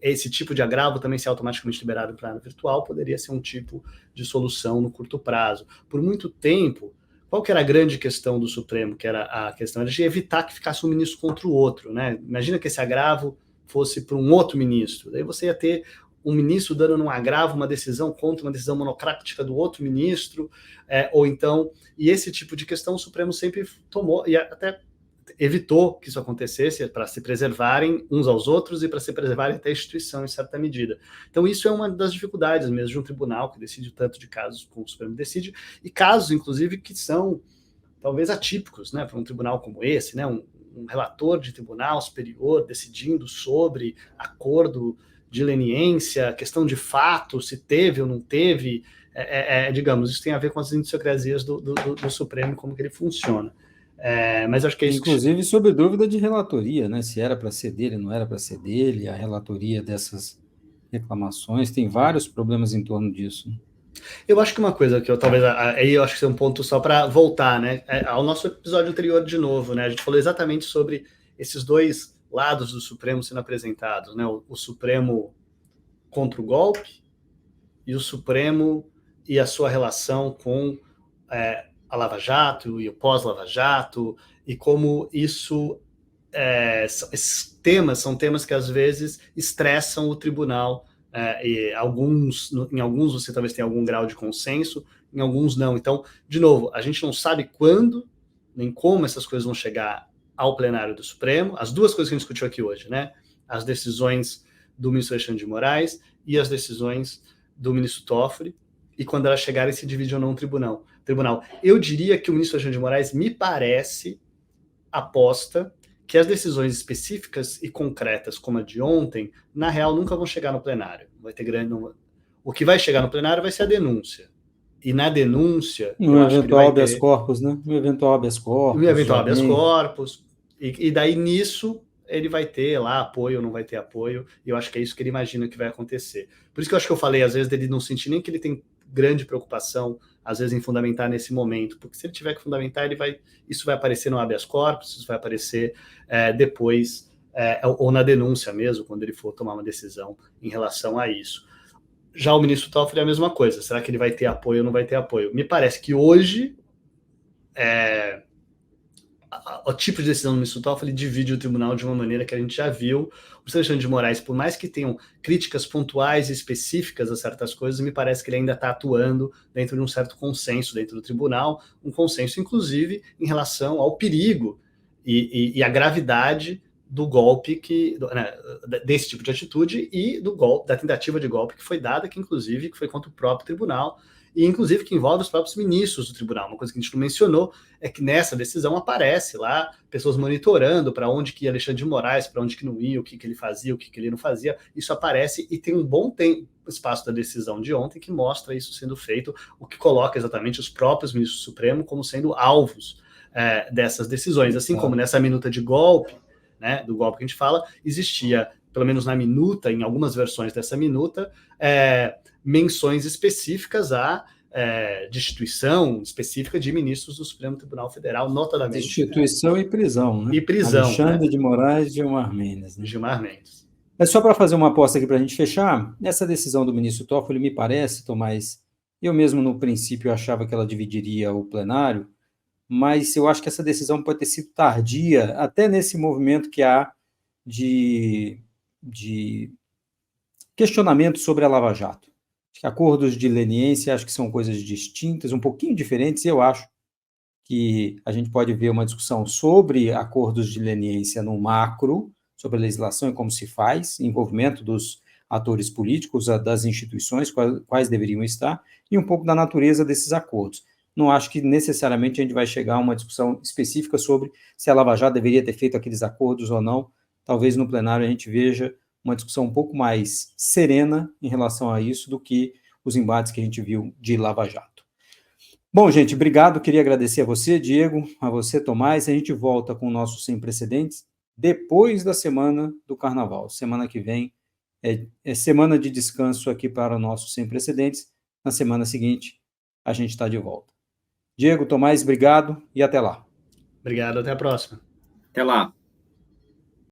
esse tipo de agravo também ser automaticamente liberado para a virtual, poderia ser um tipo de solução no curto prazo. Por muito tempo, qual que era a grande questão do Supremo? Que era a questão de evitar que ficasse um ministro contra o outro, né? Imagina que esse agravo fosse para um outro ministro, daí você ia ter um ministro dando num agravo uma decisão contra uma decisão monocrática do outro ministro, ou então, e esse tipo de questão o Supremo sempre tomou, e até evitou que isso acontecesse, para se preservarem uns aos outros e para se preservarem até a instituição, em certa medida. Então, isso é uma das dificuldades mesmo de um tribunal que decide tanto de casos como o Supremo decide, e casos, inclusive, que são talvez atípicos, né, para um tribunal como esse, né, um relator de tribunal superior decidindo sobre acordo de leniência, questão de fato, se teve ou não teve, digamos, isso tem a ver com as idiosincrasias do Supremo, como que ele funciona. Mas acho que é isso. Inclusive, sobre dúvida de relatoria, né? Se era para ser dele, não era para ser dele, a relatoria dessas reclamações, tem vários problemas em torno disso. Eu acho que uma coisa que aí eu acho que é um ponto só para voltar, né? Ao nosso episódio anterior de novo, né? A gente falou exatamente sobre esses dois lados do Supremo sendo apresentados, né? O Supremo contra o golpe e o Supremo e a sua relação com a Lava Jato e o pós-Lava Jato, e como isso esses temas são temas que às vezes estressam o tribunal, e em alguns você talvez tenha algum grau de consenso, em alguns não. Então, de novo, a gente não sabe quando nem como essas coisas vão chegar ao plenário do Supremo, as duas coisas que a gente discutiu aqui hoje, né? as decisões do ministro Alexandre de Moraes e as decisões do ministro Toffoli, e quando elas chegarem se divide ou não o tribunal. Eu diria que o ministro Alexandre de Moraes me parece aposta que as decisões específicas e concretas, como a de ontem, na real nunca vão chegar no plenário. O que vai chegar no plenário vai ser a denúncia. E na denúncia... Um eventual habeas corpus, né? Um eventual habeas corpus. E daí nisso ele vai ter lá apoio ou não vai ter apoio, e eu acho que é isso que ele imagina que vai acontecer. Por isso que eu acho que eu falei, às vezes, dele não sentir nem que ele tem grande preocupação, às vezes, em fundamentar nesse momento, porque se ele tiver que fundamentar, isso vai aparecer no habeas corpus, isso vai aparecer depois, ou na denúncia mesmo, quando ele for tomar uma decisão em relação a isso. Já o ministro Toffoli é a mesma coisa, será que ele vai ter apoio ou não vai ter apoio? Me parece que hoje... o tipo de decisão do ministro Toffoli divide o tribunal de uma maneira que a gente já viu. O ministro Alexandre de Moraes, por mais que tenham críticas pontuais e específicas a certas coisas, me parece que ele ainda está atuando dentro de um certo consenso dentro do tribunal, um consenso, inclusive, em relação ao perigo e a gravidade do golpe, desse tipo de atitude e da tentativa de golpe que foi dada, que inclusive foi contra o próprio tribunal, e inclusive que envolve os próprios ministros do tribunal. Uma coisa que a gente não mencionou é que nessa decisão aparece lá pessoas monitorando para onde que ia Alexandre de Moraes, para onde que não ia, o que ele fazia, o que ele não fazia. Isso aparece e tem um bom espaço da decisão de ontem que mostra isso sendo feito, o que coloca exatamente os próprios ministros do Supremo como sendo alvos dessas decisões. Assim como nessa minuta de golpe, né, do golpe que a gente fala, existia, pelo menos na minuta, em algumas versões dessa minuta, menções específicas à destituição específica de ministros do Supremo Tribunal Federal, notadamente... Destituição e prisão, né? E prisão. Alexandre, né? de Moraes e Gilmar Mendes. Né? Gilmar Mendes. Mas só para fazer uma aposta aqui para a gente fechar, essa decisão do ministro Toffoli me parece, Tomás, eu mesmo no princípio achava que ela dividiria o plenário, mas eu acho que essa decisão pode ter sido tardia, até nesse movimento que há de questionamento sobre a Lava Jato. Acho que acordos de leniência acho que são coisas distintas, um pouquinho diferentes, e eu acho que a gente pode ver uma discussão sobre acordos de leniência no macro, sobre a legislação e como se faz, envolvimento dos atores políticos, das instituições, quais deveriam estar, e um pouco da natureza desses acordos. Não acho que necessariamente a gente vai chegar a uma discussão específica sobre se a Lava Jato deveria ter feito aqueles acordos ou não. Talvez no plenário a gente veja uma discussão um pouco mais serena em relação a isso do que os embates que a gente viu de Lava Jato. Bom, gente, obrigado. Queria agradecer a você, Diego, a você, Tomás. A gente volta com o nosso Sem Precedentes depois da semana do Carnaval. Semana que vem é semana de descanso aqui para o nosso Sem Precedentes. Na semana seguinte, a gente está de volta. Diego, Tomás, obrigado e até lá. Obrigado, até a próxima. Até lá.